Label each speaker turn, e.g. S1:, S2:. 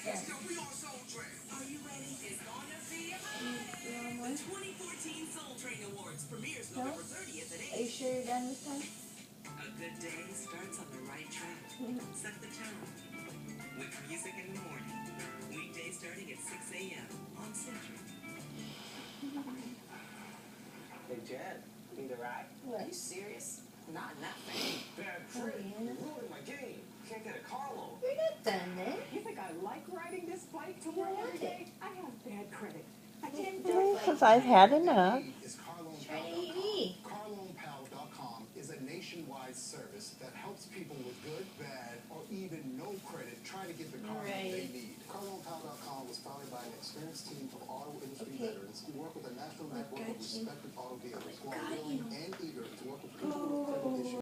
S1: Yes.
S2: Are you ready? It's gonna be
S1: You want more?
S2: the 2014 Soul Train Awards premieres
S1: No?
S2: November 30th at
S1: Are you
S2: 8.
S1: sure you're done this time?
S2: A good day starts on the right track. Set the tone with music in the morning. Weekdays starting at 6 a.m. on Century.
S3: Hey, Jen, need a ride?
S1: What?
S2: Are you serious? Not nothing.
S3: Bad
S1: Oh,
S3: trip.
S1: yeah.
S3: You ruined my game. Can't get a car loan.
S1: You're not done then.
S4: You think I like riding this bike to work
S1: Why
S4: every
S1: not?
S4: day? I have bad credit. I can't do
S5: Well,
S4: it.
S5: because I've had enough.
S6: Is
S1: Try
S6: CarLoanPal.com.
S1: EV.
S6: CarLoanPal.com is a nationwide service that helps people with good, bad, or even no credit try to get the car loan they
S1: Right.
S6: need. CarLoanPal.com was founded by an experienced team of auto industry
S1: Okay.
S6: veterans who work with a national
S1: I
S6: network
S1: got
S6: of
S1: you.
S6: respected auto dealers who are
S1: got
S6: willing
S1: you.
S6: and eager to work with people with credit issues.